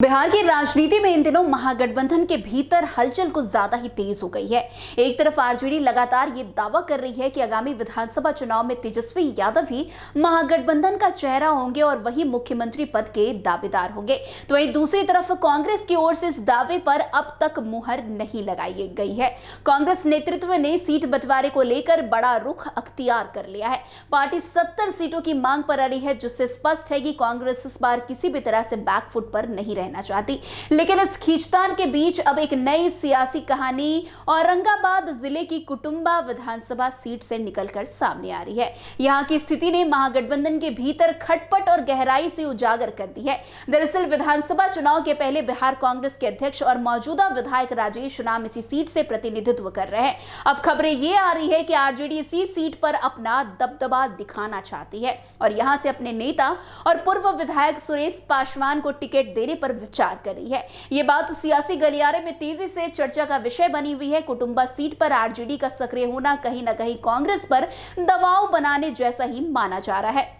बिहार की राजनीति में इन दिनों महागठबंधन के भीतर हलचल कुछ ज्यादा ही तेज हो गई है। एक तरफ आरजेडी लगातार ये दावा कर रही है कि आगामी विधानसभा चुनाव में तेजस्वी यादव ही महागठबंधन का चेहरा होंगे और वही मुख्यमंत्री पद के दावेदार होंगे, तो वहीं दूसरी तरफ कांग्रेस की ओर से इस दावे पर अब तक मुहर नहीं लगाई गई है। कांग्रेस नेतृत्व ने सीट बंटवारे को लेकर बड़ा रुख अख्तियार कर लिया है। पार्टी 70 सीटों की मांग पर अड़ी है, जिससे स्पष्ट है कि कांग्रेस इस बार किसी भी तरह से बैकफुट पर नहीं रहना चाहती। लेकिन इस खींचतान के बीच अब एक नई सियासी कहानी औरंगाबाद जिले की कुटुंबा विधानसभा सीट से निकलकर सामने आ रही है। यहां की स्थिति ने महागठबंधन के भीतर खटपट और गहराई से उजागर कर दी है। दरअसल विधानसभा चुनाव के पहले बिहार कांग्रेस के अध्यक्ष और मौजूदा विधायक राजेश राम इसी सीट से प्रतिनिधित्व कर रहे हैं। अब खबरें ये आ रही है कि आरजेडी इसी सीट पर अपना दबदबा दिखाना चाहती है और यहां से अपने नेता और पूर्व विधायक सुरेश पासवान को टिकट देने पर विचार कर रही है। यह बात सियासी गलियारे में तेजी से चर्चा का विषय बनी हुई है। कुटुंबा सीट पर आरजेडी का सक्रिय होना कहीं न कहीं कांग्रेस पर दबाव बनाने जैसा ही माना जा रहा है।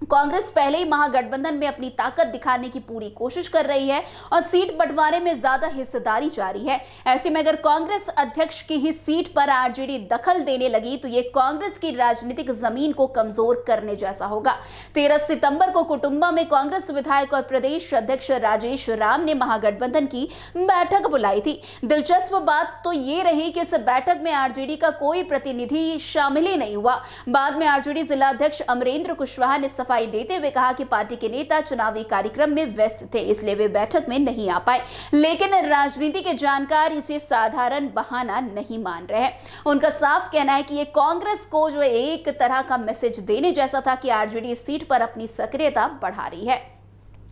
कांग्रेस पहले ही महागठबंधन में अपनी ताकत दिखाने की पूरी कोशिश कर रही है और सीट बंटवारे में ज्यादा हिस्सेदारी जारी है। ऐसे में अगर कांग्रेस अध्यक्ष की ही सीट पर आरजेडी दखल देने लगी तो ये कांग्रेस की राजनीतिक जमीन को कमजोर करने जैसा होगा। 13 सितंबर को कुटुंबा में कांग्रेस विधायक और प्रदेश अध्यक्ष राजेश राम ने महागठबंधन की बैठक बुलाई थी। दिलचस्प बात तो ये रही कि इस बैठक में आरजेडी का कोई प्रतिनिधि शामिल ही नहीं हुआ। बाद में आरजेडी जिला अध्यक्ष अमरेंद्र कुशवाहा ने सफाई देते हुए कहा कि पार्टी के नेता चुनावी कार्यक्रम में व्यस्त थे, इसलिए वे बैठक में नहीं आ पाए। लेकिन राजनीति के जानकार इसे साधारण बहाना नहीं मान रहे हैं। उनका साफ कहना है कि ये कांग्रेस को जो एक तरह का मैसेज देने जैसा था कि आरजेडी इस सीट पर अपनी सक्रियता बढ़ा रही है।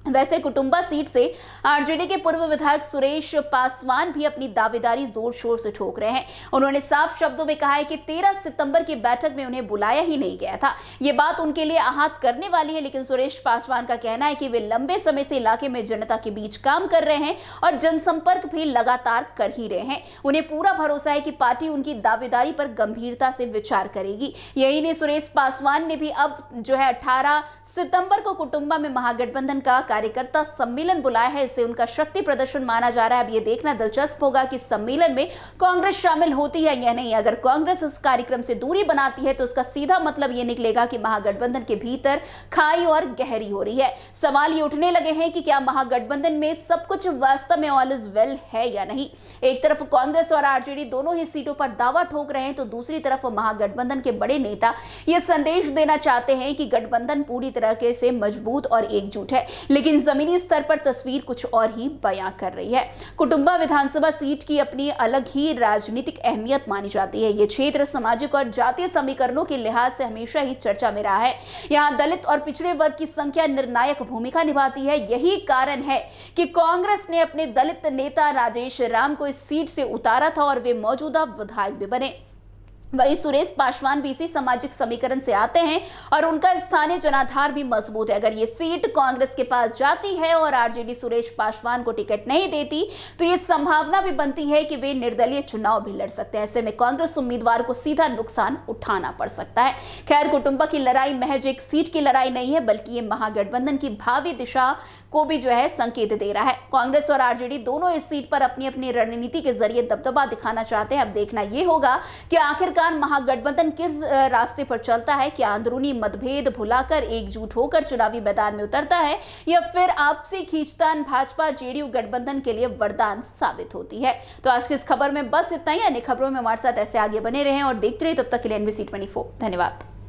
वैसे कुटुंबा सीट से आरजेडी के पूर्व विधायक सुरेश पासवान भी अपनी दावेदारी जोर शोर से ठोक रहे हैं। उन्होंने साफ शब्दों में कहा है कि 13 सितंबर की बैठक में उन्हें बुलाया ही नहीं गया था। यह बात उनके लिए आहत करने वाली है, लेकिन सुरेश पासवान का कहना है कि वे लंबे समय से इलाके में जनता के बीच काम कर रहे हैं और जनसंपर्क भी लगातार कर ही रहे हैं। उन्हें पूरा भरोसा है कि पार्टी उनकी दावेदारी पर गंभीरता से विचार करेगी। यही नहीं, सुरेश पासवान ने भी अब 18 सितंबर को कुटुंबा में महागठबंधन का कार्यकर्ता सम्मेलन बुलाया है। इससे उनका शक्ति प्रदर्शन माना जा रहा है। अब यह देखना दिलचस्प होगा कि सम्मेलन में कांग्रेस शामिल होती है या नहीं। अगर कांग्रेस इस कार्यक्रम से दूरी बनाती है तो उसका सीधा मतलब यह निकलेगा कि महागठबंधन के भीतर खाई और गहरी हो रही है। सवाल ये उठने लगे हैं कि क्या महागठबंधन में सब कुछ वास्तव में ऑल इज वेल है या नहीं। एक तरफ कांग्रेस और आरजेडी दोनों ही सीटों पर दावा ठोक रहे हैं, तो दूसरी तरफ महागठबंधन के बड़े नेता यह संदेश देना चाहते हैं कि गठबंधन पूरी तरह से मजबूत और एकजुट है। लेकिन जमीनी स्तर पर तस्वीर कुछ और ही बयां कर रही है। कुटुंबा विधानसभा सीट की अपनी अलग ही राजनीतिक अहमियत मानी जाती है। यह क्षेत्र सामाजिक और जातीय समीकरणों के लिहाज से हमेशा ही चर्चा में रहा है। यहां दलित और पिछड़े वर्ग की संख्या निर्णायक भूमिका निभाती है। यही कारण है कि कांग्रेस ने अपने दलित नेता राजेश राम को इस सीट से उतारा था और वे मौजूदा विधायक भी बने। वही सुरेश पासवान भी इसी सामाजिक समीकरण से आते हैं और उनका स्थानीय जनाधार भी मजबूत है। अगर ये सीट कांग्रेस के पास जाती है और आरजेडी सुरेश पासवान को टिकट नहीं देती तो ये संभावना भी बनती है कि वे निर्दलीय चुनाव भी लड़ सकते हैं। ऐसे में कांग्रेस उम्मीदवार को सीधा नुकसान उठाना पड़ सकता है। खैर, कुटुंबा की लड़ाई महज एक सीट की लड़ाई नहीं है, बल्कि ये महागठबंधन की भावी दिशा को भी संकेत दे रहा है। कांग्रेस और आरजेडी दोनों इस सीट पर अपनी अपनी रणनीति के जरिए दबदबा दिखाना चाहते हैं। अब देखना यह होगा कि आखिर महागठबंधन किस रास्ते पर चलता है। क्या अंदरूनी मतभेद भुलाकर एकजुट होकर चुनावी मैदान में उतरता है या फिर आपसी खींचतान भाजपा जेडीयू गठबंधन के लिए वरदान साबित होती है। तो आज की इस खबर में बस इतना ही। अन्य खबरों में हमारे साथ ऐसे आगे बने रहें और देखते रहिए। तब तक के लिए NV24। धन्यवाद।